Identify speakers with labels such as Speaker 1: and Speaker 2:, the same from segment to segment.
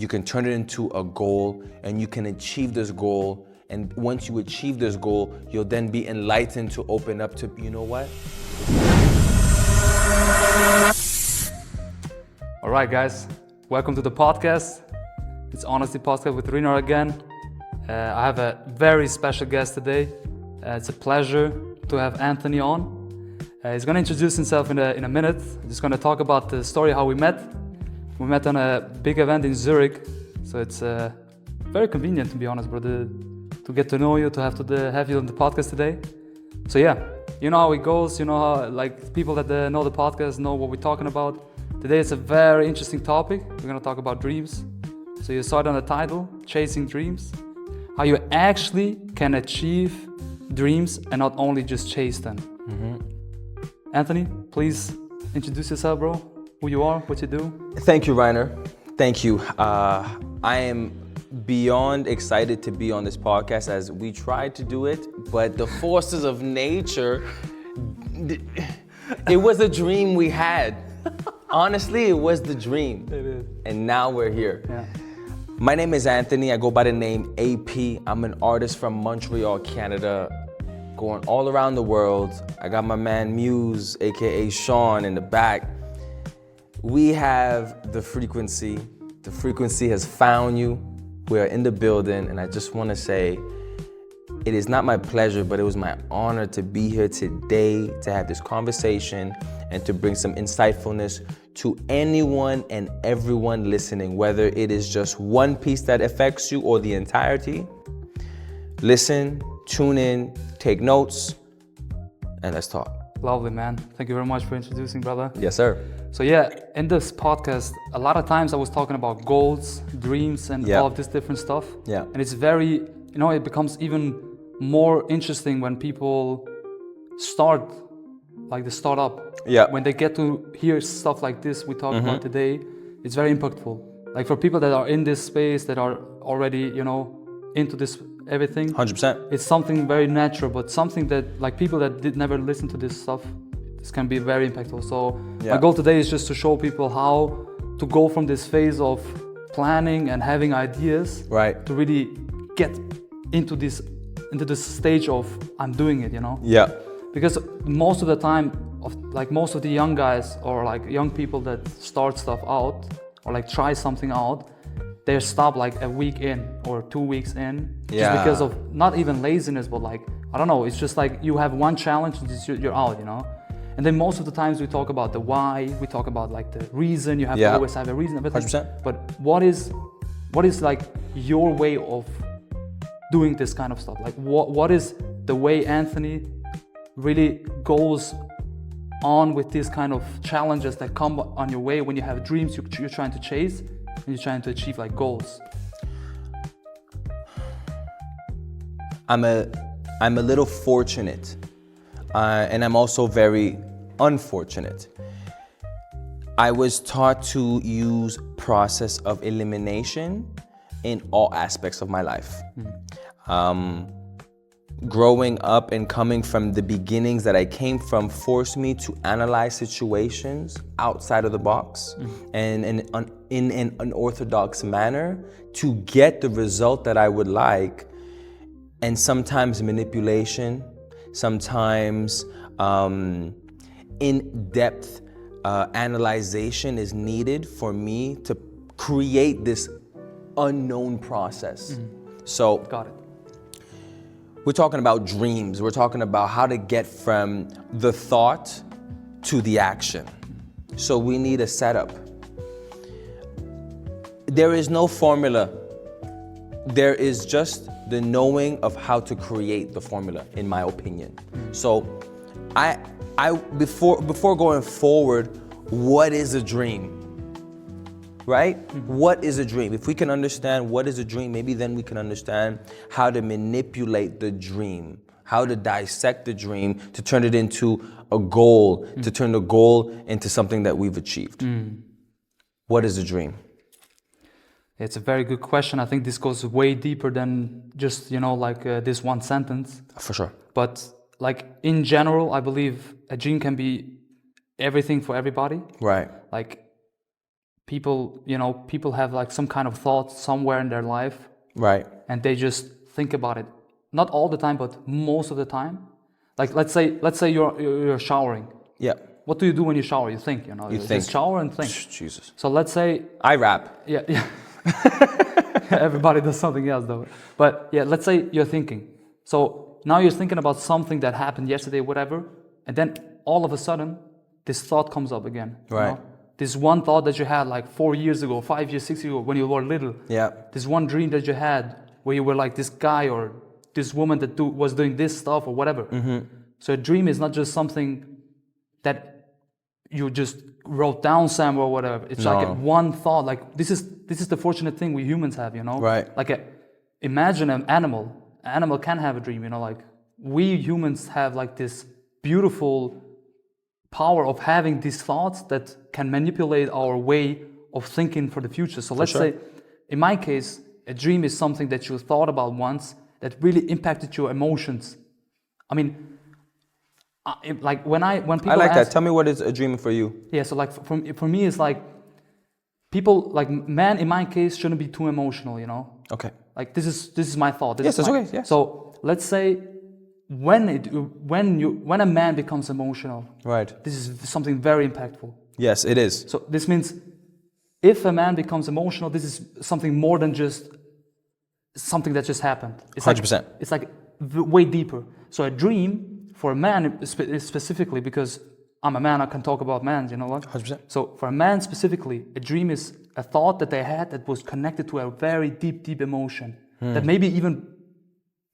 Speaker 1: you can turn it into a goal, and you can achieve this goal. And once you achieve this goal, you'll then be enlightened to open up to, you know what?
Speaker 2: All right, guys, welcome to the podcast. It's Honesty Podcast with Rinor again. I have a very special guest today. It's a pleasure to have Anthony on. He's going to introduce himself in a minute. He's going to talk about the story how we met. We met on a big event in Zurich, so it's very convenient, to be honest, brother, to get to know you, to have you on the podcast today. So yeah, you know how it goes. You know how, like, people that know the podcast know what we're talking about. Today it's a very interesting topic. We're going to talk about dreams. So you saw it on the title, Chasing Dreams. How you actually can achieve dreams and not only just chase them. Mm-hmm. Anthony, please introduce yourself, bro. Who you are, what you do.
Speaker 1: Thank you, Rinor. Thank you. I am beyond excited to be on this podcast as we tried to do it, but the forces of nature, it was a dream we had. Honestly, it was the dream.
Speaker 2: It is.
Speaker 1: And now we're here.
Speaker 2: Yeah.
Speaker 1: My name is Anthony. I go by the name AP. I'm an artist from Montreal, Canada, going all around the world. I got my man Muse, aka Sean, in the back. We have the frequency. The frequency has found you. We are in the building, and I just want to say, it is not my pleasure, but it was my honor to be here today to have this conversation and to bring some insightfulness to anyone and everyone listening, whether it is just one piece that affects you or the entirety. Listen, tune in, take notes, and let's talk.
Speaker 2: Lovely, man. Thank you very much for introducing, brother.
Speaker 1: Yes, sir.
Speaker 2: So yeah, in this podcast, a lot of times I was talking about goals, dreams, and all of this different stuff.
Speaker 1: Yeah.
Speaker 2: And it's very, it becomes even more interesting when people start up.
Speaker 1: Yeah.
Speaker 2: When they get to hear stuff like this we talk about today, it's very impactful. Like for people that are in this space, that are already, into this everything.
Speaker 1: 100%.
Speaker 2: It's something very natural, but something that, like, people that did never listen to this stuff, this can be very impactful. So my goal today is just to show people how to go from this phase of planning and having ideas,
Speaker 1: right,
Speaker 2: to really get into this stage of I'm doing it,
Speaker 1: Yeah.
Speaker 2: Because most of the time, most of the young guys or like young people that start stuff out or like try something out, they stop like a week in or 2 weeks in, just because of not even laziness, but like, I don't know, it's just like you have one challenge and you're out, And then most of the times we talk about the why, we talk about like the reason, you have to always have a reason, everything.
Speaker 1: 100%.
Speaker 2: But what is like your way of doing this kind of stuff? Like what is the way Anthony really goes on with these kind of challenges that come on your way when you have dreams you're trying to chase and you're trying to achieve like goals?
Speaker 1: I'm a little fortunate, and I'm also very unfortunate. I was taught to use process of elimination in all aspects of my life. Growing up and coming from the beginnings that I came from forced me to analyze situations outside of the box and in an unorthodox manner to get the result that I would like. And sometimes manipulation, sometimes in-depth analyzation is needed for me to create this unknown process. So,
Speaker 2: got it.
Speaker 1: We're talking about dreams. We're talking about how to get from the thought to the action. So we need a setup. There is no formula. There is just the knowing of how to create the formula, in my opinion. So I before going forward, what is a dream? Right? What is a dream? If we can understand what is a dream, maybe then we can understand how to manipulate the dream, how to dissect the dream to turn it into a goal, to turn the goal into something that we've achieved. What is a dream?
Speaker 2: It's a very good question. I think this goes way deeper than just, this one sentence.
Speaker 1: For sure.
Speaker 2: But like in general, I believe a dream can be everything for everybody.
Speaker 1: Right.
Speaker 2: Like people have like some kind of thought somewhere in their life,
Speaker 1: Right.
Speaker 2: and they just think about it, not all the time, but most of the time. Like let's say you're showering.
Speaker 1: Yeah.
Speaker 2: What do you do when you shower? You think, you
Speaker 1: think.
Speaker 2: just shower and think.
Speaker 1: Jesus.
Speaker 2: So let's say,
Speaker 1: I rap.
Speaker 2: yeah. Everybody does something else though. But yeah, let's say you're thinking. So now you're thinking about something that happened yesterday, whatever, and then all of a sudden, this thought comes up again.
Speaker 1: Right.
Speaker 2: This one thought that you had like 4 years ago, 5 years, 6 years ago, when you were little.
Speaker 1: Yeah.
Speaker 2: This one dream that you had where you were like this guy or this woman that was doing this stuff or whatever.
Speaker 1: Mm-hmm.
Speaker 2: So a dream is not just something that you just wrote down somewhere or whatever. It's like one thought. Like this is the fortunate thing we humans have,
Speaker 1: Right.
Speaker 2: Like imagine an animal. An animal can have a dream, like we humans have like this beautiful power of having these thoughts that can manipulate our way of thinking for the future. So let's say, in my case, a dream is something that you thought about once that really impacted your emotions. I mean, like when people
Speaker 1: I like
Speaker 2: ask,
Speaker 1: that. Tell me what is a dream for you.
Speaker 2: Yeah, so like for me, it's like people, like man, in my case, shouldn't be too emotional,
Speaker 1: Okay.
Speaker 2: Like this is my thought.
Speaker 1: Yes, that's okay. Yes.
Speaker 2: So let's say when a man becomes emotional,
Speaker 1: Right.
Speaker 2: this is something very impactful.
Speaker 1: Yes, it is.
Speaker 2: So this means if a man becomes emotional, this is something more than just something that just happened. It's
Speaker 1: 100%.
Speaker 2: It's like way deeper. So a dream for a man specifically, because I'm a man, I can talk about men,
Speaker 1: 100%.
Speaker 2: So for a man specifically, a dream is a thought that they had that was connected to a very deep, deep emotion that maybe even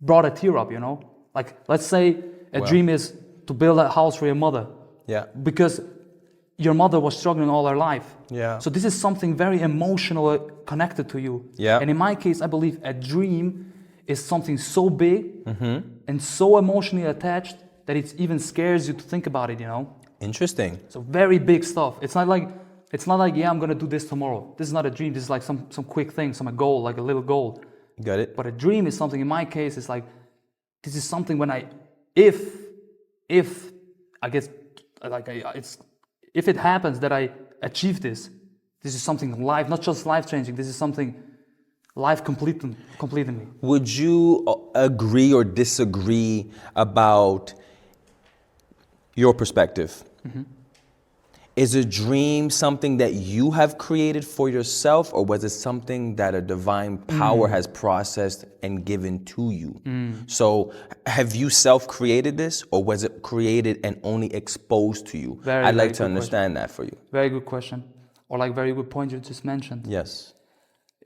Speaker 2: brought a tear up, Like, let's say a dream is to build a house for your mother.
Speaker 1: Yeah.
Speaker 2: Because your mother was struggling all her life.
Speaker 1: Yeah.
Speaker 2: So this is something very emotional connected to you.
Speaker 1: Yeah.
Speaker 2: And in my case, I believe a dream is something so big and so emotionally attached that it even scares you to think about it,
Speaker 1: Interesting.
Speaker 2: So very big stuff. It's not like, yeah, I'm gonna do this tomorrow. This is not a dream. This is like some quick thing, a goal, like a little goal.
Speaker 1: Got it.
Speaker 2: But a dream is something, in my case, it's like, this is something when if I guess, if it happens that I achieve this is something life, not just life changing. This is something life completing me.
Speaker 1: Would you agree or disagree about your perspective?
Speaker 2: Mm-hmm.
Speaker 1: Is a dream something that you have created for yourself, or was it something that a divine power has processed and given to you? So have you self-created this, or was it created and only exposed to you? I'd like to understand that for you.
Speaker 2: Very good question. Or like very good point you just mentioned.
Speaker 1: Yes.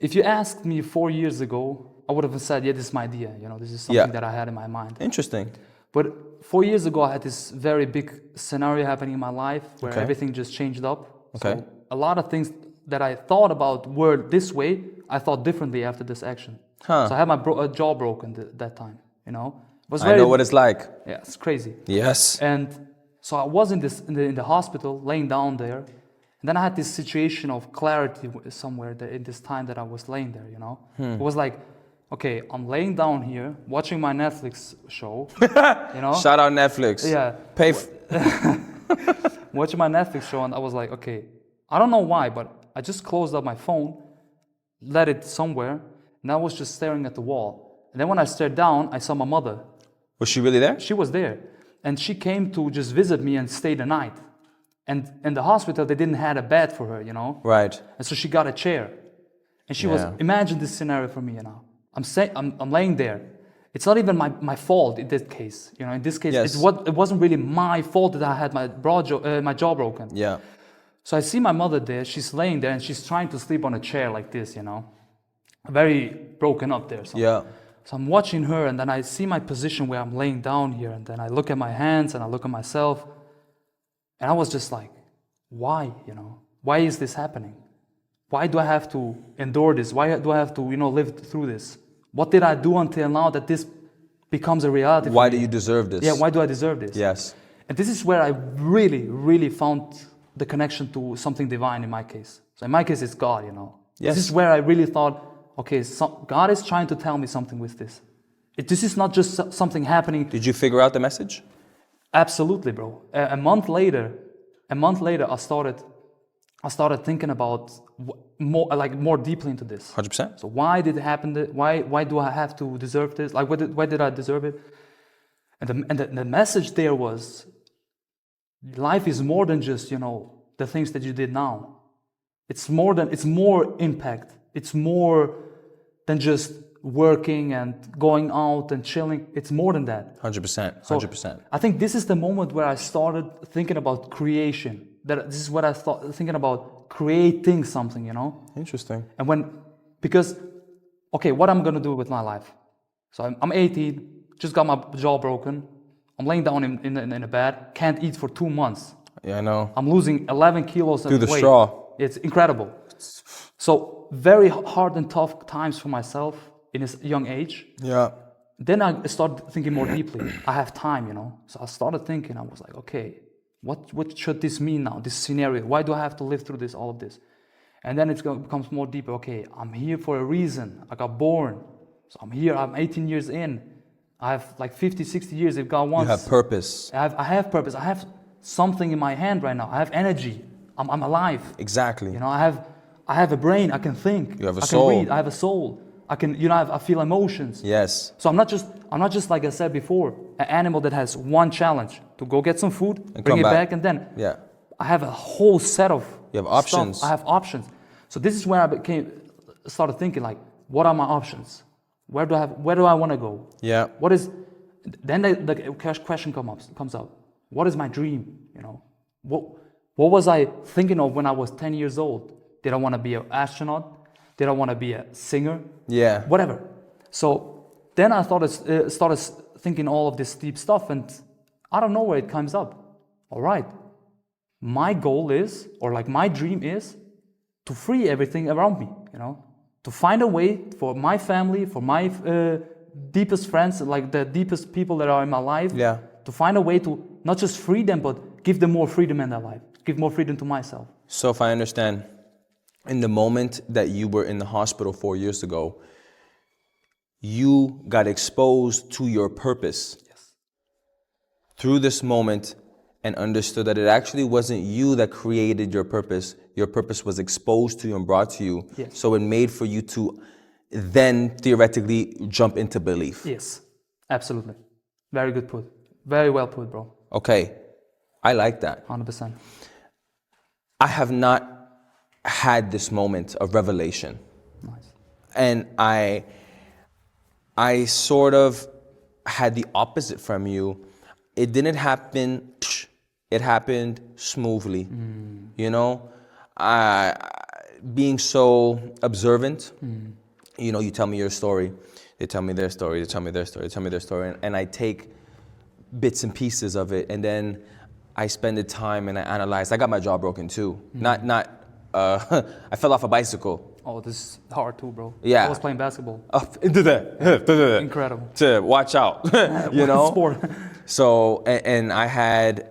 Speaker 2: If you asked me 4 years ago, I would have said, yeah, this is my idea. This is something that I had in my mind.
Speaker 1: Interesting.
Speaker 2: But 4 years ago, I had this very big scenario happening in my life where everything just changed up.
Speaker 1: Okay.
Speaker 2: So a lot of things that I thought about were this way, I thought differently after this action.
Speaker 1: Huh.
Speaker 2: So I had my jaw broken that time, It was
Speaker 1: I know what it's like.
Speaker 2: Yeah, it's crazy.
Speaker 1: Yes.
Speaker 2: And so I was in the hospital, laying down there. And then I had this situation of clarity somewhere in this time that I was laying there, It was like, okay, I'm laying down here, watching my Netflix show,
Speaker 1: Shout out Netflix.
Speaker 2: Yeah. Watching my Netflix show, and I was like, okay, I don't know why, but I just closed up my phone, let it somewhere, and I was just staring at the wall. And then when I stared down, I saw my mother.
Speaker 1: Was she really there?
Speaker 2: She was there. And she came to just visit me and stay the night. And in the hospital, they didn't have a bed for her,
Speaker 1: Right.
Speaker 2: And so she got a chair. And she was, imagine this scenario for me, I'm laying there. It's not even my fault in this case. In this case, it wasn't really my fault that I had my jaw broken.
Speaker 1: Yeah.
Speaker 2: So I see my mother there. She's laying there and she's trying to sleep on a chair like this, very broken up there.
Speaker 1: Yeah.
Speaker 2: So I'm watching her, and then I see my position where I'm laying down here, and then I look at my hands and I look at myself, and I was just like, why? Why is this happening? Why do I have to endure this? Why do I have to, live through this? What did I do until now that this becomes a reality?
Speaker 1: Why do you deserve this?
Speaker 2: Yeah, why do I deserve this?
Speaker 1: Yes.
Speaker 2: And this is where I really, really found the connection to something divine in my case. So in my case, it's God,
Speaker 1: Yes.
Speaker 2: This is where I really thought, okay, God is trying to tell me something with this. This is not just something happening.
Speaker 1: Did you figure out the message?
Speaker 2: Absolutely, bro. A month later, I started I started thinking about more deeply into this.
Speaker 1: 100%.
Speaker 2: So why did it happen? Why do I have to deserve this? Like, why did I deserve it? And the message there was, life is more than just, the things that you did now. It's more impact. It's more than just working and going out and chilling. It's more than that.
Speaker 1: 100%. 100%.
Speaker 2: I think this is the moment where I started thinking about creation. This is what I thought, thinking about creating something,
Speaker 1: Interesting.
Speaker 2: And because, what I'm gonna do with my life? So I'm 18, just got my jaw broken. I'm laying down in a bed, can't eat for 2 months.
Speaker 1: Yeah, I know.
Speaker 2: I'm losing 11 kilos of weight.
Speaker 1: Through the straw.
Speaker 2: It's incredible. So very hard and tough times for myself in this young age.
Speaker 1: Yeah.
Speaker 2: Then I started thinking more deeply. I have time, So I started thinking, I was like, okay, what should this mean now, this scenario? Why do I have to live through all of this? And then it becomes more deeper. Okay, I'm here for a reason. I got born. So I'm here, I'm 18 years in. I have like 50, 60 years if God wants.
Speaker 1: You have purpose.
Speaker 2: I have purpose. I have something in my hand right now. I have energy. I'm alive.
Speaker 1: Exactly.
Speaker 2: I have a brain. I can think.
Speaker 1: You have a
Speaker 2: I
Speaker 1: soul.
Speaker 2: can read. I have a soul. I can, I feel emotions.
Speaker 1: Yes.
Speaker 2: So I'm not just like I said before, an animal that has one challenge: to go get some food,
Speaker 1: And
Speaker 2: bring
Speaker 1: come
Speaker 2: it
Speaker 1: back.
Speaker 2: and then
Speaker 1: Yeah.
Speaker 2: I have a whole set of
Speaker 1: You have options.
Speaker 2: stuff. I have options. So this is where I started thinking, like, what are my options? Where do I want to go?
Speaker 1: Yeah.
Speaker 2: Then the question comes up. What is my dream? What was I thinking of when I was 10 years old? Did I want to be an astronaut? Did I want to be a singer?
Speaker 1: Yeah.
Speaker 2: Whatever. So then I started thinking all of this deep stuff, and I don't know where it comes up. All right. My goal is, or like my dream is, to free everything around me, to find a way for my family, for my deepest friends, like the deepest people that are in my life,
Speaker 1: Yeah.
Speaker 2: to find a way to not just free them, but give them more freedom in their life, give more freedom to myself.
Speaker 1: So if I understand, in the moment that you were in the hospital 4 years ago, you got exposed to your purpose.
Speaker 2: Yes.
Speaker 1: Through this moment, and understood that it actually wasn't you that created your purpose. Your purpose was exposed to you and brought to you.
Speaker 2: Yes.
Speaker 1: So it made for you to then theoretically jump into belief.
Speaker 2: Yes, absolutely. Very good put. Very well put, bro.
Speaker 1: Okay, I like that.
Speaker 2: 100%.
Speaker 1: I have not had this moment of revelation.
Speaker 2: Nice.
Speaker 1: And I sort of had the opposite from you. It didn't happen, it happened smoothly. Being so observant, you tell me your story, they tell me their story, they tell me their story, they tell me their story, and I take bits and pieces of it, and then I spend the time and I analyze. I got my jaw broken too. I fell off a bicycle.
Speaker 2: Oh, this is hard too, bro.
Speaker 1: Yeah.
Speaker 2: I was playing basketball.
Speaker 1: Up into that.
Speaker 2: Incredible.
Speaker 1: To watch out,
Speaker 2: Sport.
Speaker 1: So, and I had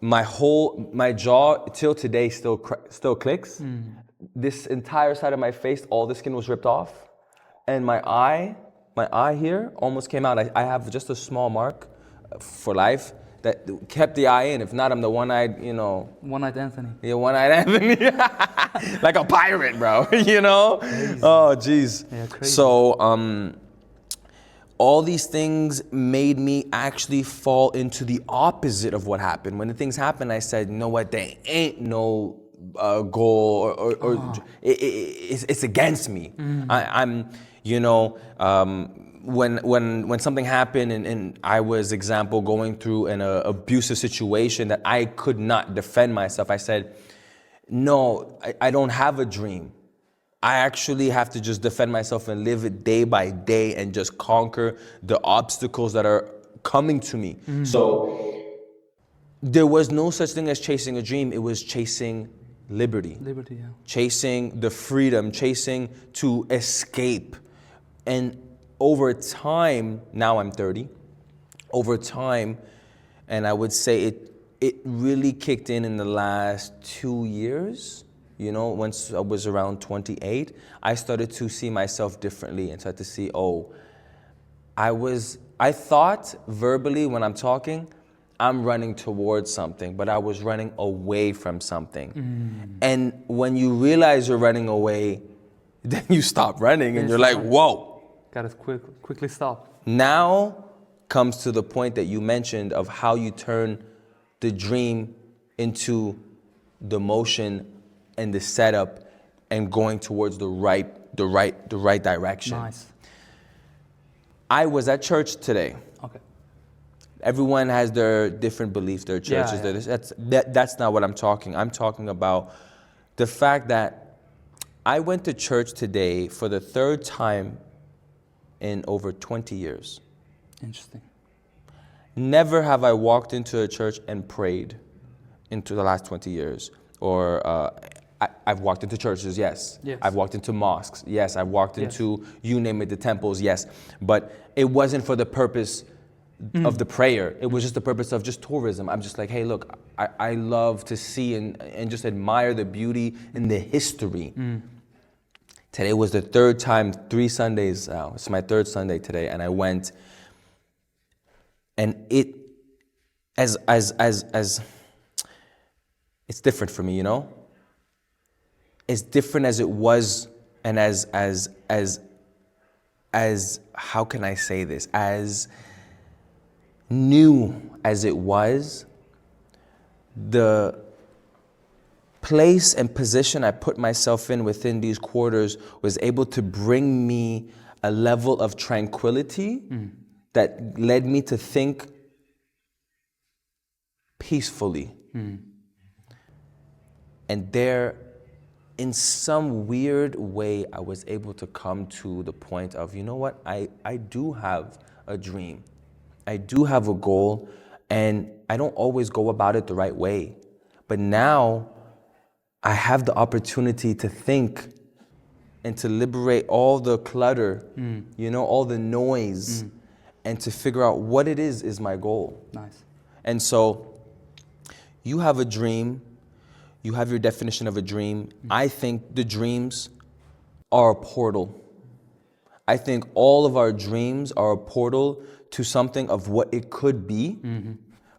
Speaker 1: my jaw till today still clicks. This entire side of my face, all the skin was ripped off, and my eye here almost came out. I have just a small mark for life that kept the eye in. If not, I'm the one-eyed,
Speaker 2: One-eyed Anthony.
Speaker 1: Yeah, one-eyed Anthony. Like a pirate, bro, Crazy. Oh, geez.
Speaker 2: Yeah, crazy.
Speaker 1: So, all these things made me actually fall into the opposite of what happened. When the things happened, I said, you know what, there ain't no goal or it's against me. I'm, when something happened and I was, example, going through an abusive situation that I could not defend myself, I said, no, I don't have a dream. I actually have to just defend myself and live it day by day and just conquer the obstacles that are coming to me. So there was no such thing as chasing a dream. It was chasing liberty.
Speaker 2: Liberty, yeah.
Speaker 1: Chasing the freedom, chasing to escape. And over time, now I'm 30, over time, and I would say it really kicked in the last 2 years. Once I was around 28, I started to see myself differently and started to see, I thought verbally when I'm talking, I'm running towards something, but I was running away from something. And when you realize you're running away, then you stop running and you're like, whoa.
Speaker 2: Gotta quickly stop.
Speaker 1: Now comes to the point that you mentioned of how you turn the dream into the motion and the setup and going towards the right direction.
Speaker 2: Nice.
Speaker 1: I was at church today.
Speaker 2: Okay.
Speaker 1: Everyone has their different beliefs, their churches. That's not what I'm talking. I'm talking about the fact that I went to church today for the third time in over 20 years.
Speaker 2: Interesting.
Speaker 1: Never have I walked into a church and prayed into the last 20 years. Or I've walked into churches, yes. I've walked into mosques, yes. I've walked into, you name it, the temples, yes. But it wasn't for the purpose of the prayer. It was just the purpose of just tourism. I'm just like, hey, look, I love to see and just admire the beauty and the history. Today was the third time, 3 Sundays, it's my third Sunday today, and I went, and it, as it's different for me, you know? As different as it was, and as how can I say this? As new as it was, the place and position I put myself in within these quarters was able to bring me a level of tranquility that led me to think peacefully. And there, in some weird way, I was able to come to the point of, you know what, I do have a dream. I do have a goal, and I don't always go about it the right way. But now, I have the opportunity to think and to liberate all the clutter, you know, all the noise, and to figure out what it is my goal.
Speaker 2: Nice.
Speaker 1: And so, you have a dream. You have your definition of a dream. I think the dreams are a portal. I think all of our dreams are a portal to something of what it could be,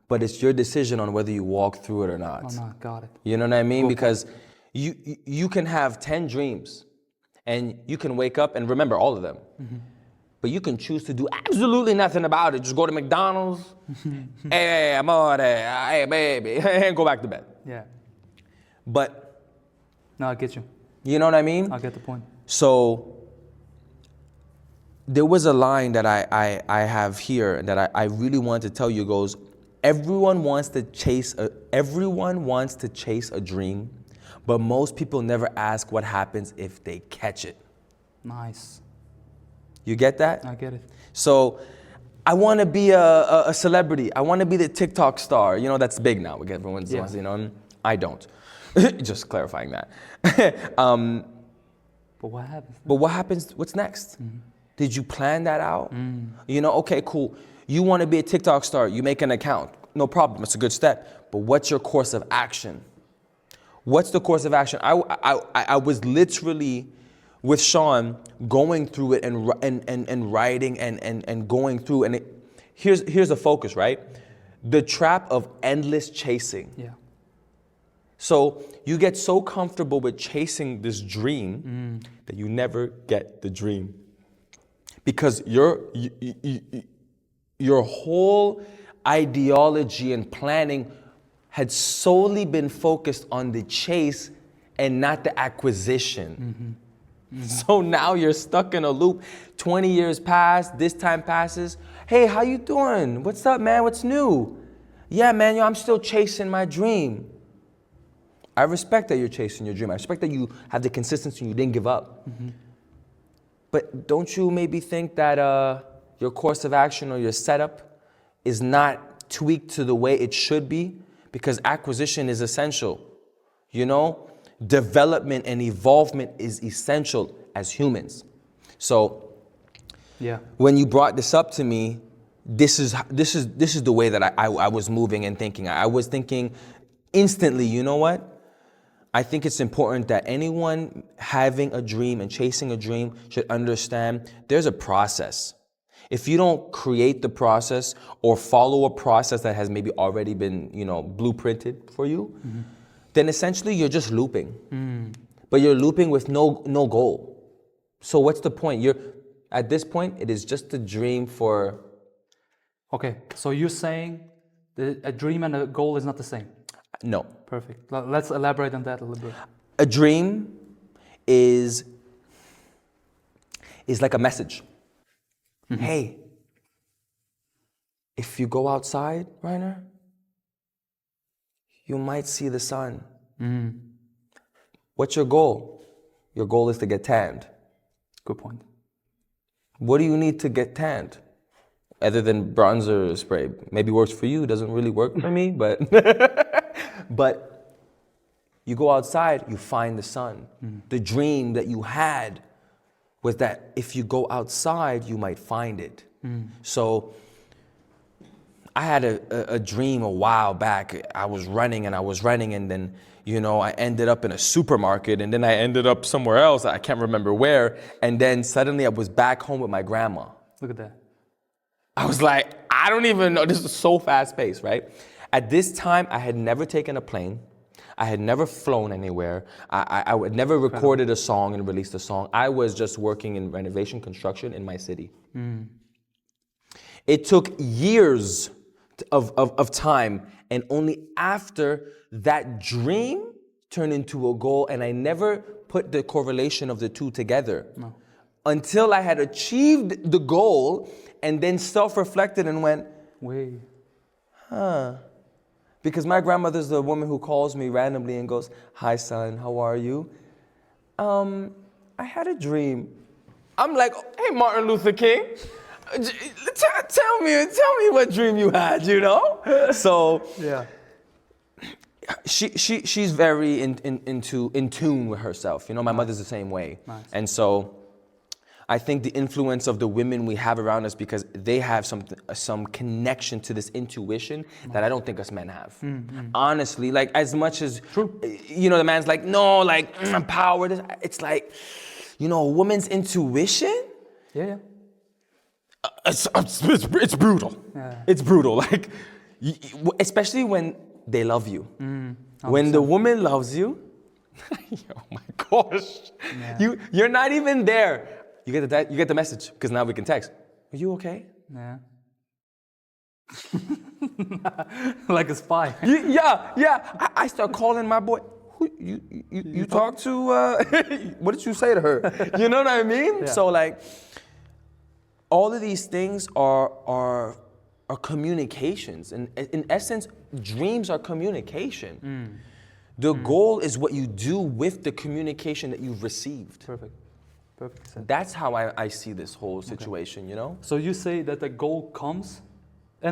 Speaker 1: but it's your decision on whether you walk through it or not.
Speaker 2: Oh, no, got it.
Speaker 1: You know what I mean? Because you can have 10 dreams and you can wake up and remember all of them. But you can choose to do absolutely nothing about it. Just go to McDonald's, hey, amore, hey, baby, and go back to bed.
Speaker 2: Yeah.
Speaker 1: But
Speaker 2: no, I get you.
Speaker 1: You know what I mean?
Speaker 2: I get the point.
Speaker 1: So there was a line that I have here that I really wanted to tell you. It goes, everyone wants to chase a dream, but most people never ask what happens if they catch it.
Speaker 2: Nice.
Speaker 1: You get that?
Speaker 2: I get it.
Speaker 1: So I want to be a celebrity. I want to be the TikTok star. You know, that's big now. Everyone's, you know, I don't. Just clarifying that.
Speaker 2: But what happens?
Speaker 1: But what happens? What's next? Did you plan that out? You know, okay, cool. You want to be a TikTok star. You make an account. No problem. It's a good step. But what's your course of action? What's the course of action? I was literally with Sean going through it and writing and going through. And here's the focus, right? The trap of endless chasing.
Speaker 2: Yeah.
Speaker 1: So you get so comfortable with chasing this dream that you never get the dream. Because your whole ideology and planning had solely been focused on the chase and not the acquisition. So now you're stuck in a loop. 20 years pass, this time passes. Hey, how you doing? What's up, man? What's new? Yeah, man, I'm still chasing my dream. I respect that you're chasing your dream. I respect that you have the consistency and you didn't give up. But don't you maybe think that your course of action or your setup is not tweaked to the way it should be? Because acquisition is essential. You know, development and evolvement is essential as humans. So when you brought this up to me, this is the way that I was moving and thinking. I was thinking instantly, you know what? I think it's important that anyone having a dream and chasing a dream should understand there's a process. if you don't create the process or follow a process that has maybe already been, blueprinted for you, then essentially you're just looping. But you're looping with no goal. So what's the point? At this point, it is just a dream for...
Speaker 2: Okay, so you're saying that a dream and a goal is not the same?
Speaker 1: No.
Speaker 2: Perfect. Let's elaborate on that a little bit.
Speaker 1: A dream is like a message. Hey, if you go outside, Rinor, you might see the sun. What's your goal? Your goal is to get tanned.
Speaker 2: Good point.
Speaker 1: What do you need to get tanned? Other than bronzer spray. Maybe works for you, doesn't really work for me, but but you go outside, you find the sun. The dream that you had was that if you go outside, you might find it. So I had a dream a while back. I was running and then, I ended up in a supermarket and then I ended up somewhere else. I can't remember where. And then suddenly I was back home with my grandma.
Speaker 2: Look at that.
Speaker 1: I was like, I don't even know. This is so fast paced, right? At this time, I had never taken a plane. I had never flown anywhere. I had never recorded a song and released a song. I was just working in renovation construction in my city. It took years of time, and only after that dream turned into a goal, and I never put the correlation of the two together. No. Until I had achieved the goal and then self-reflected and went,
Speaker 2: wait,
Speaker 1: because my grandmother's the woman who calls me randomly and goes, hi son, how are you? I had a dream. I'm like, hey, Martin Luther King, tell me what dream you had, So
Speaker 2: yeah,
Speaker 1: she's very in tune with herself. My mother's the same way.
Speaker 2: Nice.
Speaker 1: And so I think the influence of the women we have around us, because they have some connection to this intuition that I don't think us men have. Honestly, like as much as, the man's like, no, like power. It's like, a woman's intuition.
Speaker 2: Yeah.
Speaker 1: It's brutal.
Speaker 2: Yeah.
Speaker 1: It's brutal. Like, especially when they love you. When the woman loves you, oh my gosh, you're not even there. You get the message, because now we can text. Are you okay?
Speaker 2: Yeah. Like a spy.
Speaker 1: Yeah. I start calling my boy. Who you talk to? What did you say to her? You know what I mean?
Speaker 2: Yeah.
Speaker 1: So like, all of these things are communications, and in essence, dreams are communication. The goal is what you do with the communication that you've received.
Speaker 2: Perfect.
Speaker 1: That's how I see this whole situation,
Speaker 2: So you say that the goal comes? A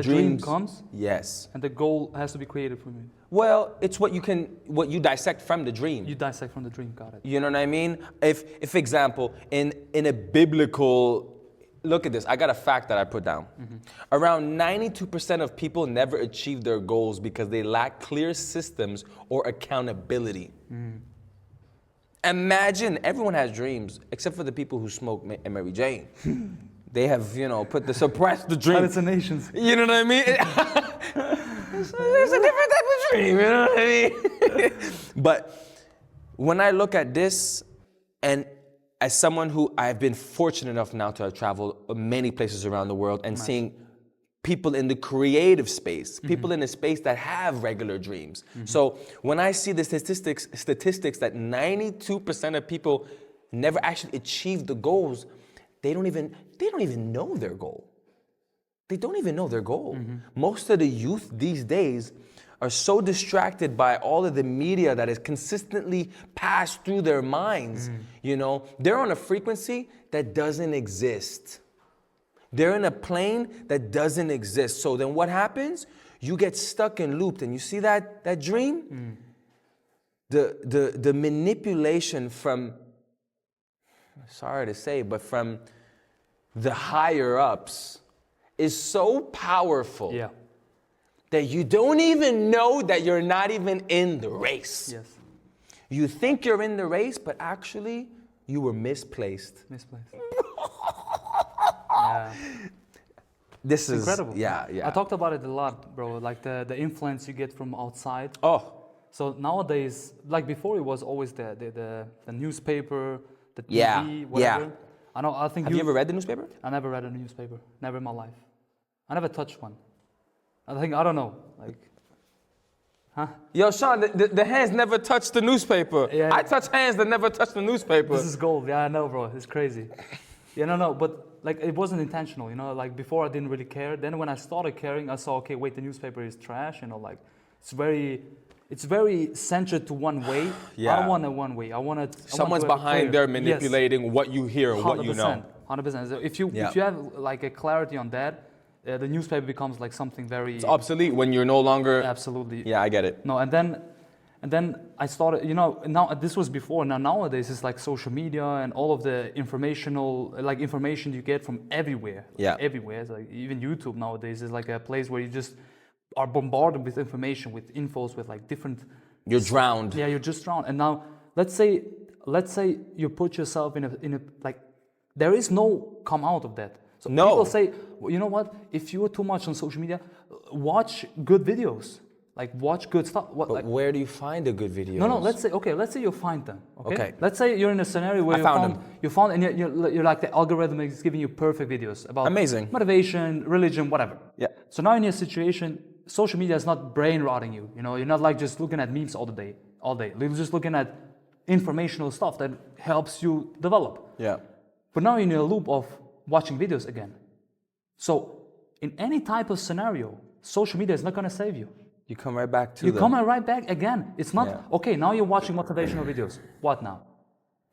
Speaker 1: dream
Speaker 2: comes?
Speaker 1: Yes.
Speaker 2: And the goal has to be created from you?
Speaker 1: Well, it's what you dissect from the dream.
Speaker 2: You dissect from the dream, got it.
Speaker 1: You know what I mean? If example, in a biblical, look at this, I got a fact that I put down. Around 92% of people never achieve their goals because they lack clear systems or accountability. Imagine, everyone has dreams, except for the people who smoke Mary Jane. They have, suppressed the dream.
Speaker 2: Hallucinations.
Speaker 1: You know what I mean? It's a different type of dream, you know what I mean? But when I look at this, and as someone who I've been fortunate enough now to have traveled many places around the world and seeing people in the creative space, people in a space that have regular dreams. So when I see the statistics that 92% of people never actually achieve the goals, they don't even know their goal. They don't even know their goal. Most of the youth these days are so distracted by all of the media that is consistently passed through their minds. They're on a frequency that doesn't exist. They're in a plane that doesn't exist. So then what happens? You get stuck and looped. And you see that dream? The manipulation from, sorry to say, but from the higher ups is so powerful that you don't even know that you're not even in the race.
Speaker 2: Yes.
Speaker 1: You think you're in the race, but actually you were misplaced. This is
Speaker 2: incredible.
Speaker 1: Yeah.
Speaker 2: I talked about it a lot, bro. Like the influence you get from outside.
Speaker 1: Oh,
Speaker 2: So nowadays, like before, it was always the newspaper, the TV,
Speaker 1: Yeah,
Speaker 2: whatever.
Speaker 1: yeah.
Speaker 2: I think
Speaker 1: have you ever read the newspaper?
Speaker 2: I never read a newspaper, never in my life. I never touched one. I don't know, like, huh?
Speaker 1: Yo, Sean, the hands never touched the newspaper.
Speaker 2: Yeah.
Speaker 1: I touch hands that never touch the newspaper.
Speaker 2: This is gold. Yeah, I know, bro. It's crazy. Yeah, no, but like it wasn't intentional, you know. Like before, I didn't really care. Then when I started caring, I saw, okay, wait, the newspaper is trash. You know, like it's very centered to one way.
Speaker 1: Yeah.
Speaker 2: I don't want it one way. I want it.
Speaker 1: Someone's behind there manipulating what you hear and what you know.
Speaker 2: 100%. So if you have like a clarity on that, the newspaper becomes like something very.
Speaker 1: It's obsolete when you're no longer.
Speaker 2: Absolutely.
Speaker 1: Yeah, I get it.
Speaker 2: No, and then I started, you know, now this was before, now nowadays it's like social media and all of the information you get from everywhere.
Speaker 1: Yeah.
Speaker 2: Everywhere. It's like even YouTube nowadays is like a place where you just are bombarded with information, with infos, with like different.
Speaker 1: You're drowned.
Speaker 2: Yeah, you're just drowned. And now let's say you put yourself in a like, there is no come out of that. So
Speaker 1: No.
Speaker 2: people say, well, you know what, if you're too much on social media, watch good videos. Like watch good stuff.
Speaker 1: But where do you find the good videos?
Speaker 2: No. Let's say you find them.
Speaker 1: Okay.
Speaker 2: Let's say you're in a scenario where you found, and you're like the algorithm is giving you perfect videos about
Speaker 1: Amazing.
Speaker 2: motivation, religion, whatever.
Speaker 1: Yeah.
Speaker 2: So now in your situation, social media is not brain rotting you. You know, you're not like just looking at memes all day. You're just looking at informational stuff that helps you develop.
Speaker 1: Yeah.
Speaker 2: But now you're in a loop of watching videos again. So in any type of scenario, social media is not going to save you.
Speaker 1: You come right back to
Speaker 2: You come right back again. It's not, okay, now you're watching motivational videos. What now?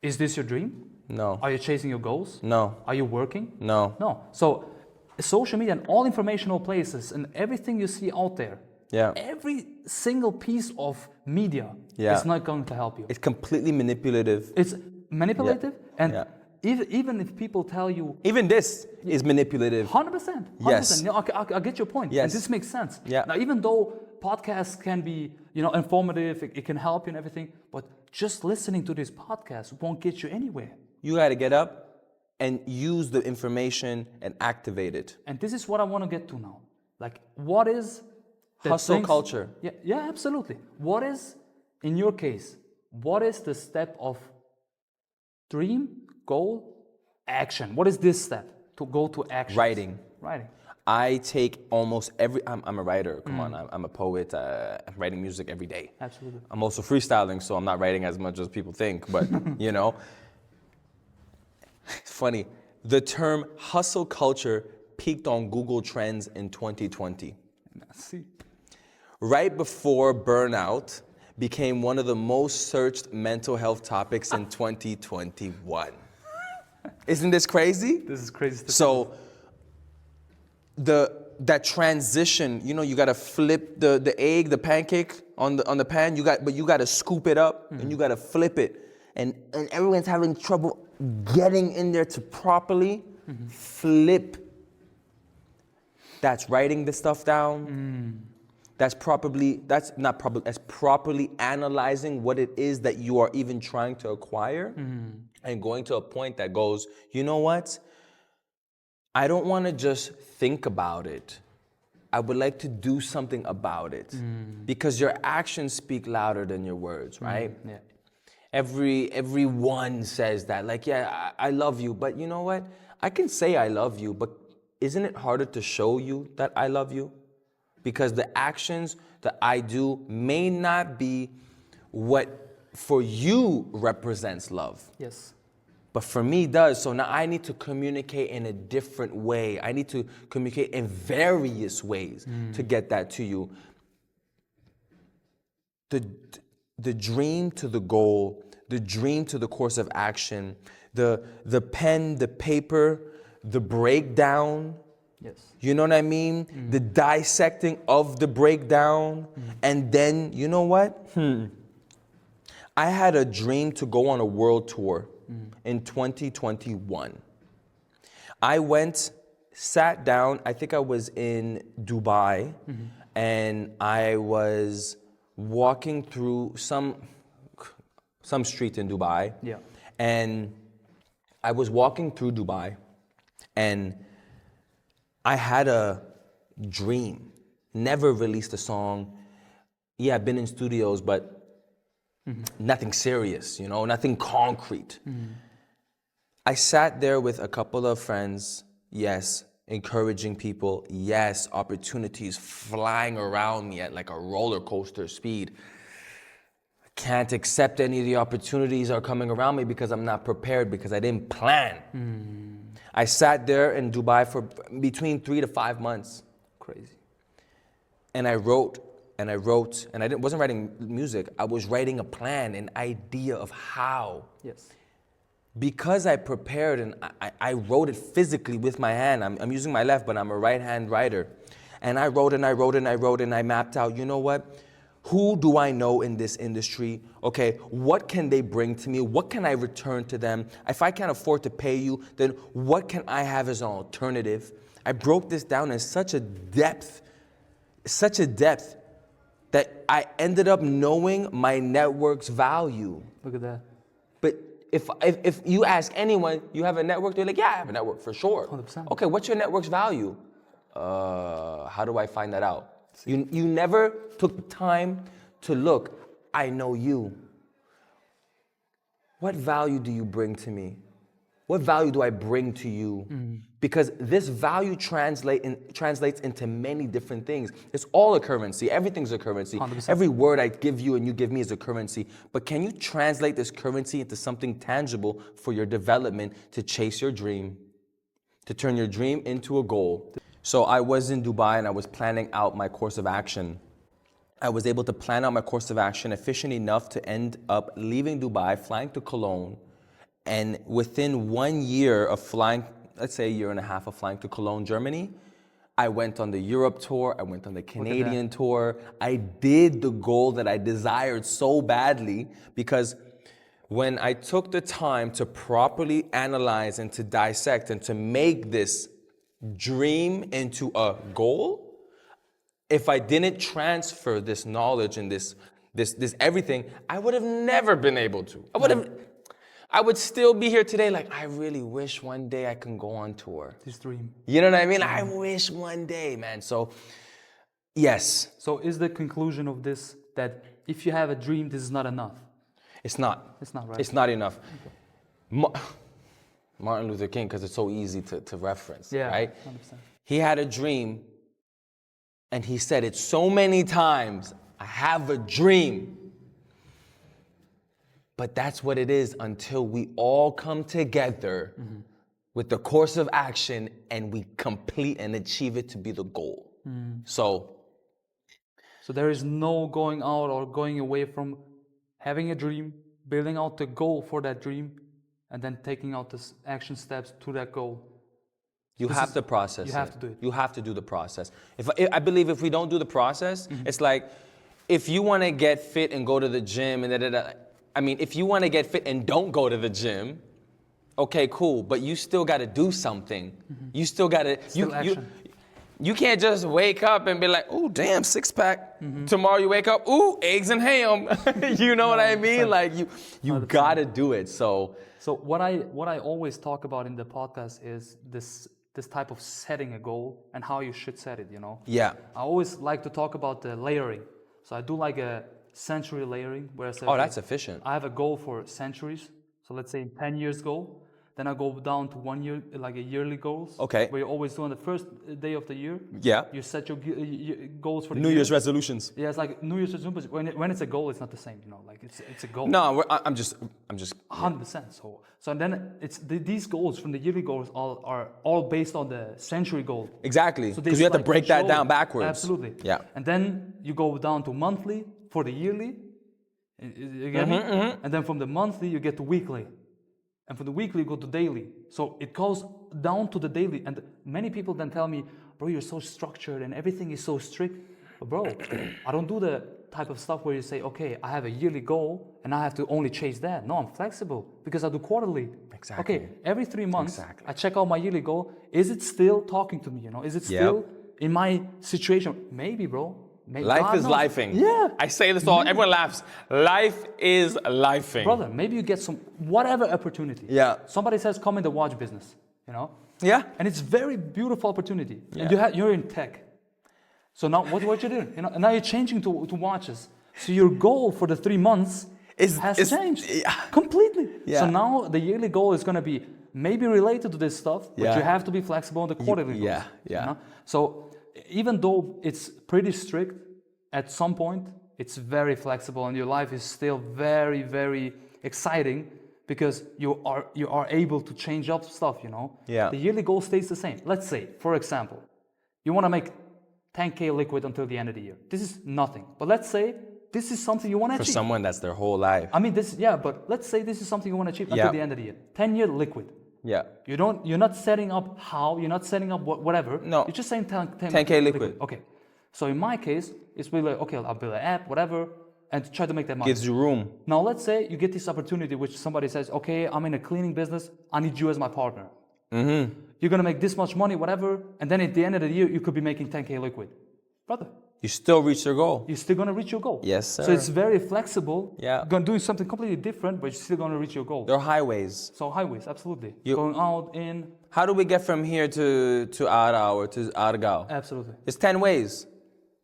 Speaker 2: Is this your dream?
Speaker 1: No.
Speaker 2: Are you chasing your goals?
Speaker 1: No.
Speaker 2: Are you working?
Speaker 1: No.
Speaker 2: No. So social media and all informational places and everything you see out there, every single piece of media is not going to help you.
Speaker 1: It's completely manipulative.
Speaker 2: It's manipulative and even if people tell you...
Speaker 1: Even this is manipulative.
Speaker 2: 100%.
Speaker 1: Yes.
Speaker 2: No, I get your point.
Speaker 1: Yes.
Speaker 2: And this makes sense.
Speaker 1: Yeah.
Speaker 2: Now, even though podcasts can be, you know, informative, it can help you and everything, but just listening to this podcast won't get you anywhere.
Speaker 1: You got to get up and use the information and activate it.
Speaker 2: And this is what I want to get to now. Like, what is...
Speaker 1: Hustle culture.
Speaker 2: Yeah, absolutely. What is, in your case, what is the step of dream, goal, action? What is this step to go to action?
Speaker 1: Writing.
Speaker 2: I
Speaker 1: take almost I'm a writer, come on, I'm a poet, I'm writing music every day.
Speaker 2: Absolutely.
Speaker 1: I'm also freestyling, so I'm not writing as much as people think, but you know. It's funny, the term hustle culture peaked on Google Trends in 2020.
Speaker 2: See.
Speaker 1: Right before burnout became one of the most searched mental health topics in 2021. Isn't this crazy?
Speaker 2: This is crazy.
Speaker 1: So that transition, you know, you gotta flip the egg, the pancake on the pan. But you gotta scoop it up and you gotta flip it, and everyone's having trouble getting in there to properly flip. That's writing the stuff down. That's properly analyzing what it is that you are even trying to acquire, and going to a point that goes, you know what? I don't want to just think about it. I would like to do something about it, because your actions speak louder than your words, right?
Speaker 2: Yeah.
Speaker 1: Everyone says that, like, yeah, I love you, but you know what? I can say I love you, but isn't it harder to show you that I love you? Because the actions that I do may not be what for you represents love.
Speaker 2: Yes.
Speaker 1: But for me does. So now I need to communicate in a different way. I need to communicate in various ways to get that to you. The dream to the goal, the dream to the course of action, the pen, the paper, the breakdown.
Speaker 2: Yes.
Speaker 1: You know what I mean? The dissecting of the breakdown. And then, you know what? I had a dream to go on a world tour in 2021. I went, sat down, I think I was in Dubai, and I was walking through some street in Dubai.
Speaker 2: Yeah.
Speaker 1: And I was walking through Dubai, and I had a dream, never released a song. Yeah, I've been in studios, but nothing serious, you know, nothing concrete. I sat there with a couple of friends, yes, encouraging people, yes, opportunities flying around me at like a roller coaster speed. I can't accept any of the opportunities that are coming around me because I'm not prepared, because I didn't plan. I sat there in Dubai for between 3 to 5 months.
Speaker 2: Crazy.
Speaker 1: And I wrote, and I wasn't writing music, I was writing a plan, an idea of how.
Speaker 2: Yes.
Speaker 1: Because I prepared and I wrote it physically with my hand. I'm using my left, but I'm a right-hand writer. And I wrote and I wrote and I wrote and I mapped out, you know what? Who do I know in this industry? Okay, what can they bring to me? What can I return to them? If I can't afford to pay you, then what can I have as an alternative? I broke this down in such a depth that I ended up knowing my network's value.
Speaker 2: Look at that.
Speaker 1: But if you ask anyone, you have a network, they're like, yeah, I have a network for sure.
Speaker 2: 100%.
Speaker 1: Okay, what's your network's value? How do I find that out? You never took the time to look, I know you. What value do you bring to me? What value do I bring to you? Because this value translates into many different things. It's all a currency. Everything's a currency.
Speaker 2: 100%.
Speaker 1: Every word I give you and you give me is a currency. But can you translate this currency into something tangible for your development to chase your dream, to turn your dream into a goal? So I was in Dubai and I was planning out my course of action. I was able to plan out my course of action efficient enough to end up leaving Dubai, flying to Cologne. And within 1 year of flying, let's say a year and a half of flying to Cologne, Germany, I went on the Europe tour, I went on the Canadian tour. I did the goal that I desired so badly, because when I took the time to properly analyze and to dissect and to make this dream into a goal, if I didn't transfer this knowledge and this everything, I would have never been able to. I would still be here today like, I really wish one day I can go on tour.
Speaker 2: This dream.
Speaker 1: You know what I mean? I wish one day, man. So, yes.
Speaker 2: So is the conclusion of this that if you have a dream, this is not enough?
Speaker 1: It's not.
Speaker 2: It's not, right?
Speaker 1: It's not enough. Okay. Martin Luther King, because it's so easy to reference, right?
Speaker 2: 100%.
Speaker 1: He had a dream, and he said it so many times, I have a dream. But that's what it is until we all come together with the course of action and we complete and achieve it to be the goal. So
Speaker 2: there is no going out or going away from having a dream, building out the goal for that dream, and then taking out the action steps to that goal.
Speaker 1: You have to process it.
Speaker 2: You have to do it.
Speaker 1: You have to do the process. I believe if we don't do the process, it's like if you want to get fit and go to the gym and I mean, if you want to get fit and don't go to the gym, okay, cool, but you still got to do something. You still got to, you can't just wake up and be like, oh, damn, six-pack. Tomorrow you wake up, ooh, eggs and ham. You know what I mean? Like, you got to do it, so.
Speaker 2: So what I always talk about in the podcast is this type of setting a goal and how you should set it, you know?
Speaker 1: Yeah.
Speaker 2: I always like to talk about the layering. So I do like a century layering, where I say,
Speaker 1: oh, that's efficient.
Speaker 2: I have a goal for centuries. So let's say 10 years goal. Then I go down to 1 year, like a yearly goals.
Speaker 1: Okay.
Speaker 2: Where you always do on the first day of the year.
Speaker 1: Yeah.
Speaker 2: You set your goals for the
Speaker 1: New
Speaker 2: year.
Speaker 1: Year's resolutions.
Speaker 2: Yeah, it's like New Year's resolutions. When it's a goal, it's not the same, you know. Like it's a goal.
Speaker 1: No, I'm just.
Speaker 2: 100%. So and then these goals from the yearly goals are all based on the century goal.
Speaker 1: Exactly. Because you have to break that down backwards.
Speaker 2: Absolutely.
Speaker 1: Yeah.
Speaker 2: And then you go down to monthly for the yearly. You get me? And then from the monthly you get to weekly. And from the weekly you go to daily. So it goes down to the daily. And many people then tell me, bro, you're so structured and everything is so strict. But bro, I don't do the type of stuff where you say, okay, I have a yearly goal and I have to only chase that. No, I'm flexible because I do quarterly.
Speaker 1: Exactly.
Speaker 2: Okay, every 3 months, I check out my yearly goal. Is it still talking to me? You know, is it still in my situation? Maybe, bro. Maybe.
Speaker 1: Life is lifing.
Speaker 2: Yeah.
Speaker 1: I say this all, everyone laughs. Life is lifing.
Speaker 2: Brother, maybe you get some, whatever opportunity.
Speaker 1: Yeah.
Speaker 2: Somebody says, come in the watch business. you know?
Speaker 1: Yeah.
Speaker 2: And it's very beautiful opportunity.
Speaker 1: Yeah.
Speaker 2: And you're in tech. So now what you doing? You know, and now you're changing to watches. So your goal for the 3 months has changed completely.
Speaker 1: Yeah.
Speaker 2: So now the yearly goal is going to be maybe related to this stuff, but you have to be flexible on the quarterly goals.
Speaker 1: Yeah.
Speaker 2: You know? So even though it's pretty strict, at some point it's very flexible, and your life is still very, very exciting because you are able to change up stuff. You know.
Speaker 1: Yeah.
Speaker 2: The yearly goal stays the same. Let's say, for example, you want to make 10K liquid until the end of the year. This is nothing. But let's say this is something you want to achieve.
Speaker 1: For someone, that's their whole life.
Speaker 2: I mean, but let's say this is something you want to achieve until the end of the year. 10-year liquid.
Speaker 1: Yeah.
Speaker 2: You're not setting up how, you're not setting up whatever.
Speaker 1: No.
Speaker 2: You're just saying
Speaker 1: 10K liquid.
Speaker 2: Okay. So in my case, it's really like, okay, I'll build an app, whatever, and try to make that money.
Speaker 1: Gives you room.
Speaker 2: Now, let's say you get this opportunity which somebody says, okay, I'm in a cleaning business, I need you as my partner. Mm-hmm. You're going to make this much money, whatever, and then at the end of the year, you could be making 10K liquid. Brother.
Speaker 1: You still reach your goal.
Speaker 2: You're still going to reach your goal.
Speaker 1: Yes, sir.
Speaker 2: So it's very flexible.
Speaker 1: Yeah.
Speaker 2: You're doing something completely different, but you're still going to reach your goal.
Speaker 1: There are highways.
Speaker 2: So highways, absolutely. Going out, in.
Speaker 1: How do we get from here to Ara or to Argao?
Speaker 2: Absolutely.
Speaker 1: There's 10 ways.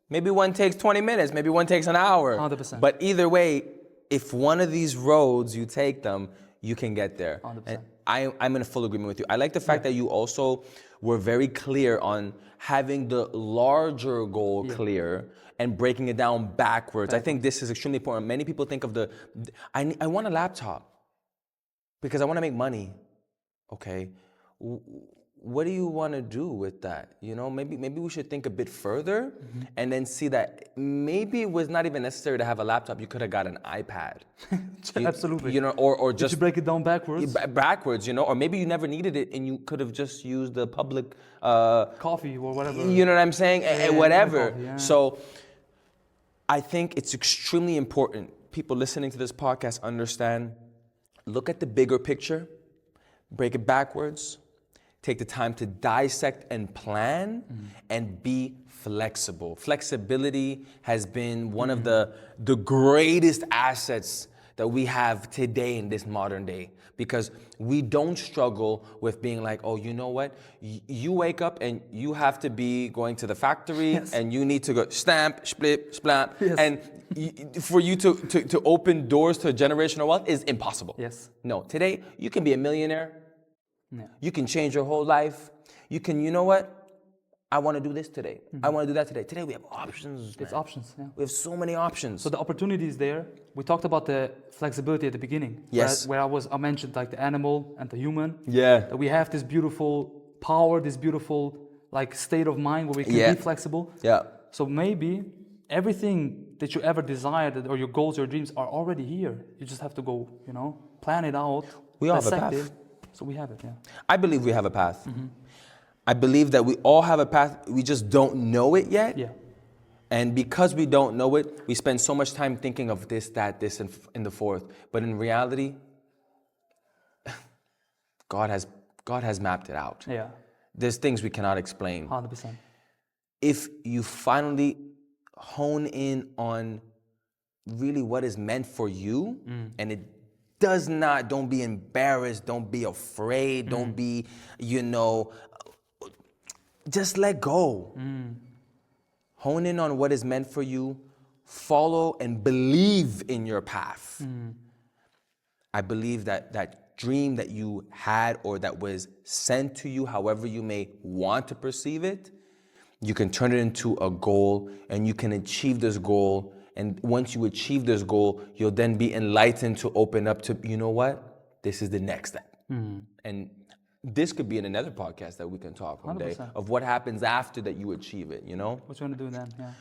Speaker 1: Maybe one takes 20 minutes, maybe one takes an hour.
Speaker 2: 100%.
Speaker 1: But either way, if one of these roads you take them, you can get there.
Speaker 2: 100%.
Speaker 1: And I'm in full agreement with you. I like the fact that you also were very clear on having the larger goal clear and breaking it down backwards. I think this is extremely important. Many people think of I want a laptop because I want to make money. Okay. What do you want to do with that? You know, maybe we should think a bit further and then see that maybe it was not even necessary to have a laptop. You could have got an iPad.
Speaker 2: Absolutely.
Speaker 1: You know, or just
Speaker 2: you break it down backwards.
Speaker 1: Backwards, you know, or maybe you never needed it and you could have just used the public
Speaker 2: coffee or whatever.
Speaker 1: You know what I'm saying? Whatever.
Speaker 2: Coffee, yeah.
Speaker 1: So I think it's extremely important. People listening to this podcast understand, look at the bigger picture, break it backwards. Take the time to dissect and plan and be flexible. Flexibility has been one of the greatest assets that we have today in this modern day, because we don't struggle with being like, oh, you know what? You wake up and you have to be going to the factory and you need to go stamp, split, splat.
Speaker 2: Yes.
Speaker 1: And for you to open doors to generational wealth is impossible.
Speaker 2: Yes.
Speaker 1: No, today you can be a millionaire.
Speaker 2: Yeah.
Speaker 1: You can change your whole life. You can, you know what? I want to do this today. I want to do that today. Today we have options.
Speaker 2: It's
Speaker 1: man.
Speaker 2: options, yeah.
Speaker 1: We have so many options.
Speaker 2: So the opportunity is there. We talked about the flexibility at the beginning.
Speaker 1: Yes.
Speaker 2: Where I mentioned like the animal and the human.
Speaker 1: Yeah.
Speaker 2: That we have this beautiful power, this beautiful like state of mind where we can be flexible.
Speaker 1: Yeah.
Speaker 2: So maybe everything that you ever desired or your goals, your dreams are already here. You just have to go, you know, plan it out.
Speaker 1: We all have a
Speaker 2: dissect
Speaker 1: path.
Speaker 2: it. So we have it, yeah.
Speaker 1: I believe we have a path. I believe that we all have a path. We just don't know it yet.
Speaker 2: Yeah.
Speaker 1: And because we don't know it, we spend so much time thinking of this, that, this, and in the fourth. But in reality, God has mapped it out.
Speaker 2: Yeah.
Speaker 1: There's things we cannot explain.
Speaker 2: 100%.
Speaker 1: If you finally hone in on really what is meant for you, and it don't be embarrassed, don't be afraid, don't be, just let go. Hone in on what is meant for you, follow and believe in your path. I believe that dream that you had or that was sent to you, however you may want to perceive it, you can turn it into a goal and you can achieve this goal. And once you achieve this goal, you'll then be enlightened to open up to, you know what? This is the next step. And this could be in another podcast that we can talk one day
Speaker 2: 100%.
Speaker 1: of what happens after that you achieve it, you know?
Speaker 2: What you want to do then, yeah.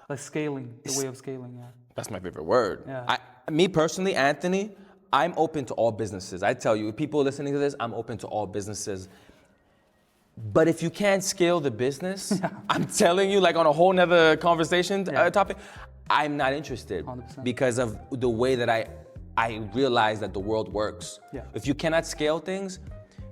Speaker 2: Like scaling, the way of scaling, yeah.
Speaker 1: That's my favorite word.
Speaker 2: Yeah.
Speaker 1: Me personally, Anthony, I'm open to all businesses. I tell you, people listening to this, I'm open to all businesses. But if you can't scale the business, I'm telling you, like on a whole nother conversation topic, I'm not interested
Speaker 2: 100%.
Speaker 1: because of the way that I realize that the world works.
Speaker 2: Yeah.
Speaker 1: If you cannot scale things,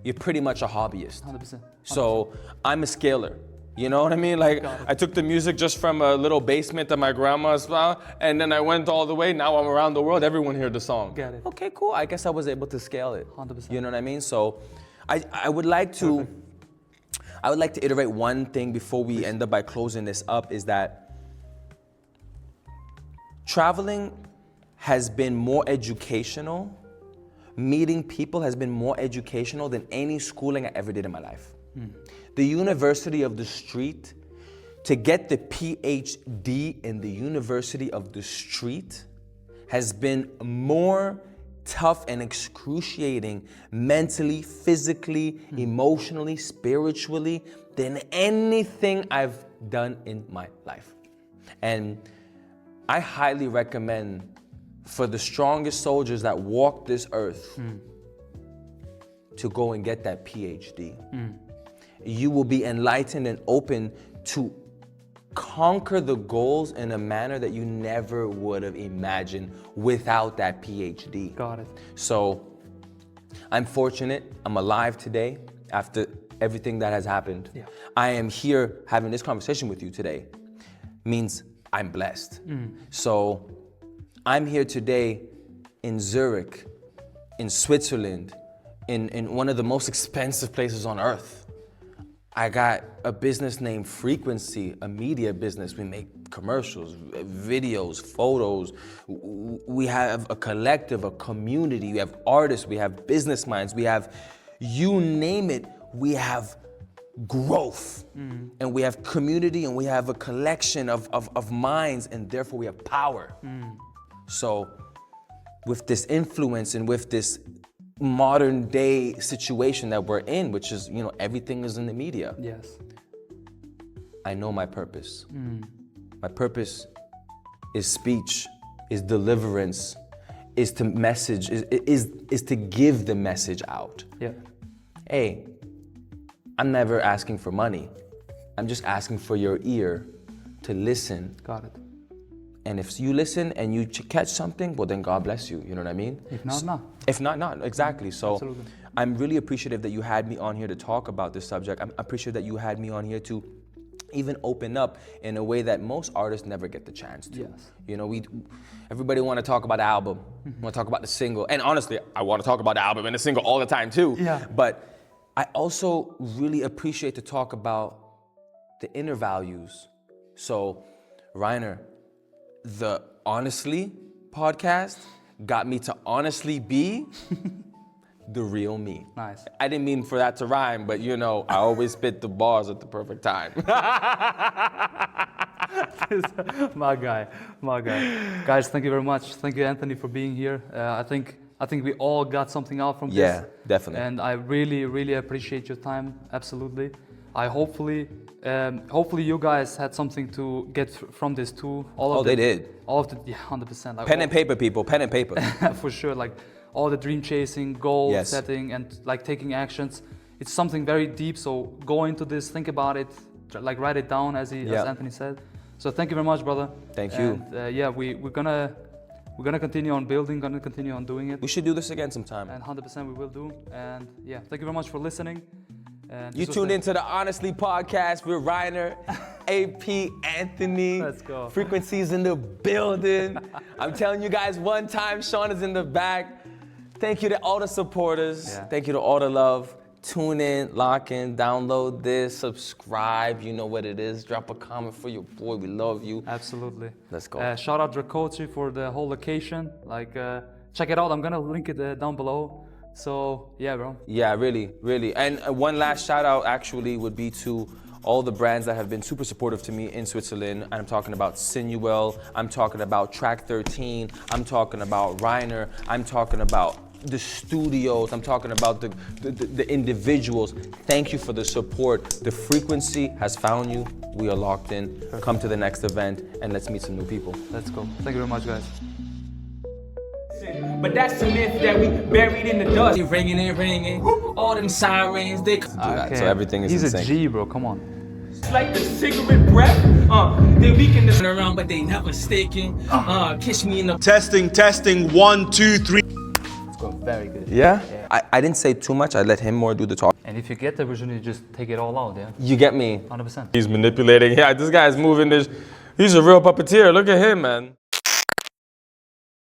Speaker 1: you're pretty much a hobbyist.
Speaker 2: 100%.
Speaker 1: So I'm a scaler. You know what I mean? Like I took the music just from a little basement at my grandma's house, and then I went all the way. Now I'm around the world. Everyone heard the song.
Speaker 2: Get it.
Speaker 1: Okay, cool. I guess I was able to scale it.
Speaker 2: 100%.
Speaker 1: You know what I mean? So I would like to iterate one thing before we end up by closing this up, is that traveling has been more educational. Meeting people has been more educational than any schooling I ever did in my life. The University of the Street, to get the PhD in the University of the Street has been more tough and excruciating mentally, physically, emotionally, spiritually than anything I've done in my life. And I highly recommend for the strongest soldiers that walk this earth to go and get that PhD. You will be enlightened and open to conquer the goals in a manner that you never would have imagined without that PhD.
Speaker 2: Got it.
Speaker 1: So I'm fortunate, I'm alive today after everything that has happened.
Speaker 2: Yeah.
Speaker 1: I am here having this conversation with you today. Means I'm blessed. So I'm here today in Zurich, in Switzerland, in one of the most expensive places on earth. I got a business named Frequency, a media business. We make commercials, videos, photos. We have a collective, a community. We have artists, we have business minds, we have, you name it, we have growth. And we have community, and we have a collection of minds, and therefore we have power. So with this influence and with this modern day situation that we're in, which is, you know, everything is in the media.
Speaker 2: Yes.
Speaker 1: I know my purpose. My purpose is speech, is deliverance, is to message, is to give the message out.
Speaker 2: Yeah.
Speaker 1: Hey, I'm never asking for money. I'm just asking for your ear to listen.
Speaker 2: Got it.
Speaker 1: And if you listen and you catch something, well then God bless you, you know what I mean?
Speaker 2: If not, not.
Speaker 1: If not, not, exactly. So
Speaker 2: Absolutely.
Speaker 1: I'm really appreciative that you had me on here to talk about this subject. I'm appreciative that you had me on here to even open up in a way that most artists never get the chance to.
Speaker 2: Yes.
Speaker 1: You know, everybody want to talk about the album, want to talk about the single. And honestly, I want to talk about the album and the single all the time too.
Speaker 2: Yeah.
Speaker 1: But I also really appreciate to talk about the inner values. So, Rinor, the Honestly podcast got me to honestly be the real me.
Speaker 2: Nice.
Speaker 1: I didn't mean for that to rhyme, but you know, I always spit the bars at the perfect time.
Speaker 2: My guy. Guys, thank you very much. Thank you, Anthony, for being here. I think we all got something out from this.
Speaker 1: Yeah, definitely.
Speaker 2: And I really appreciate your time. Absolutely. Hopefully you guys had something to get from this too.
Speaker 1: They did.
Speaker 2: All of the, yeah, 100%. Like
Speaker 1: Pen and paper, people. Pen and paper.
Speaker 2: For sure. Like all the dream chasing, goal
Speaker 1: Yes.
Speaker 2: setting, and like taking actions. It's something very deep. So go into this, think about it, like write it down as Anthony said. So thank you very much, brother.
Speaker 1: Thank you.
Speaker 2: And, yeah, we're gonna continue on building, gonna continue on doing it.
Speaker 1: We should do this again sometime.
Speaker 2: And 100% we will do. And yeah, thank you very much for listening. And
Speaker 1: You tuned into the Honestly podcast with Rinor, AP, Anthony.
Speaker 2: Let's go.
Speaker 1: Frequencies in the building. I'm telling you guys one time, Sean is in the back. Thank you to all the supporters.
Speaker 2: Yeah.
Speaker 1: Thank you to all the love. Tune in, lock in, download this, subscribe. You know what it is. Drop a comment for your boy. We love you.
Speaker 2: Absolutely.
Speaker 1: Let's go.
Speaker 2: Shout out Rekoci for the whole location. Like, check it out. I'm gonna link it down below. So yeah, bro.
Speaker 1: Yeah, really. And one last shout out actually would be to all the brands that have been super supportive to me in Switzerland. I'm talking about Sinuel, I'm talking about Track 13, I'm talking about Rinor, I'm talking about the studios, I'm talking about the individuals. Thank you for the support. The Frequency has found you. We are locked in.
Speaker 2: Perfect.
Speaker 1: Come to the next event and let's meet some new people.
Speaker 2: Let's go. Thank you very much, guys.
Speaker 3: But that's a myth that we buried in the dust. They ringing, all them sirens, they
Speaker 1: Okay. So everything is
Speaker 2: He's
Speaker 1: in
Speaker 2: a
Speaker 1: sync.
Speaker 2: G, bro. Come on.
Speaker 3: It's like the cigarette breath. They weaken the around, but they never sticking. Kiss me in the
Speaker 4: Testing, 1, 2, 3.
Speaker 2: It's going very good.
Speaker 1: Yeah? I didn't say too much. I let him more do the talk.
Speaker 2: And if you get the version, you just take it all out, yeah?
Speaker 1: You get me?
Speaker 2: 100%.
Speaker 1: He's manipulating. Yeah, this guy's moving this. He's a real puppeteer. Look at him, man.